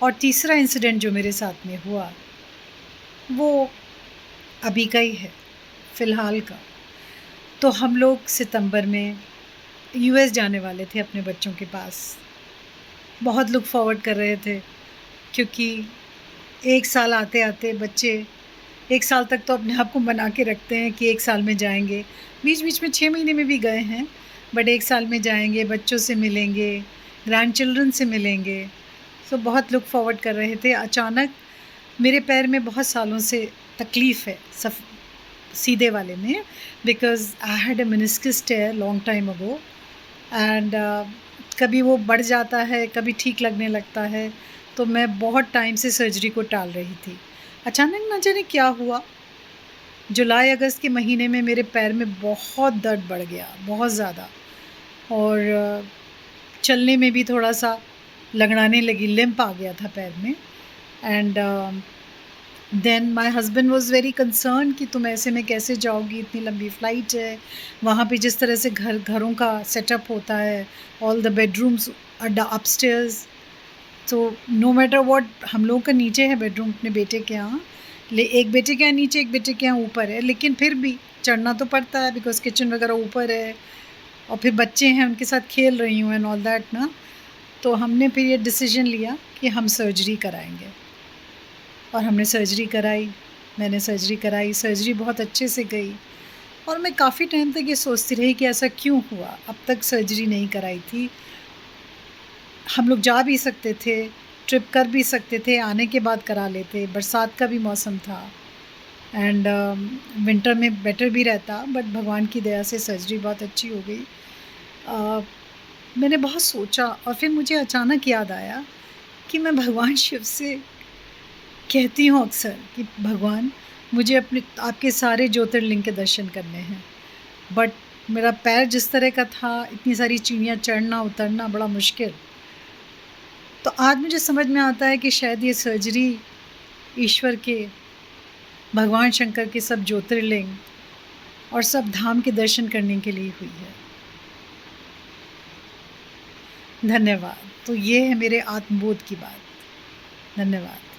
और तीसरा इंसिडेंट जो मेरे साथ में हुआ, वो अभी का ही है, फ़िलहाल का। तो हम लोग सितंबर में यूएस जाने वाले थे अपने बच्चों के पास। बहुत लुक फॉरवर्ड कर रहे थे, क्योंकि 1 साल आते-आते बच्चे 1 साल तक तो अपने आप को बना के रखते हैं कि 1 साल में जाएँगे। बीच-बीच में 6 महीने में भी गए हैं, बट 1 साल में जाएँगे, बच्चों से मिलेंगे, ग्रैंडचिल्ड्रन से मिलेंगे। तो बहुत लुक फॉरवर्ड कर रहे थे। अचानक मेरे पैर में बहुत सालों से तकलीफ़ है, सीधे वाले में, because I had a meniscus tear long time ago and कभी वो बढ़ जाता है, कभी ठीक लगने लगता है, तो मैं बहुत टाइम से सर्जरी को टाल रही थी। अचानक ना जाने क्या हुआ, जुलाई अगस्त के महीने में मेरे पैर में बहुत दर्द बढ़ गया, बहुत ज़्यादा, और चलने में भी थोड़ा-सा लंगड़ाने लगी, लिम्प आ गया था पैर में। And then my husband was very concerned कि तुम ऐसे में कैसे जाओगी, इतनी लंबी फ़्लाइट है, वहाँ पे जिस तरह से घरों का सेटअप होता है, all the bedrooms are upstairs, तो नो मैटर व्हाट, हम लोगों का नीचे है बेडरूम अपने बेटे के यहाँ, एक बेटे के यहाँ नीचे, एक बेटे के यहाँ ऊपर है, लेकिन फिर भी चढ़ना तो पड़ता है बिकॉज़ किचन वगैरह ऊपर है, और फिर बच्चे हैं, उनके साथ खेल रही हूँ एंड ऑल दैट ना। तो हमने फिर ये डिसीजन लिया कि हम सर्जरी कराएँगे, और हमने सर्जरी कराई, मैंने सर्जरी कराई, सर्जरी बहुत अच्छे से गई, और मैं काफ़ी टाइम तक ये सोचती रही कि ऐसा क्यों हुआ, अब तक सर्जरी नहीं कराई थी। हम लोग जा भी सकते थे, ट्रिप कर भी सकते थे, आने के बाद करा लेते, बरसात का भी मौसम था एंड विंटर में बेटर भी रहता, बट भगवान की दया से सर्जरी बहुत अच्छी हो गई। अ, मैंने बहुत सोचा, और फिर मुझे अचानक याद आया कि मैं भगवान शिव से कहती हूँ अक्सर कि भगवान, मुझे अपने आपके सारे ज्योतिर्लिंग के दर्शन करने हैं, बट मेरा पैर जिस तरह का था, इतनी सारी सीढ़ियाँ चढ़ना उतरना बड़ा मुश्किल। तो आज मुझे समझ में आता है कि शायद ये सर्जरी ईश्वर के, भगवान शंकर के सब ज्योतिर्लिंग और सब धाम के दर्शन करने के लिए हुई है। धन्यवाद। तो ये है मेरे आत्मबोध की बात। धन्यवाद।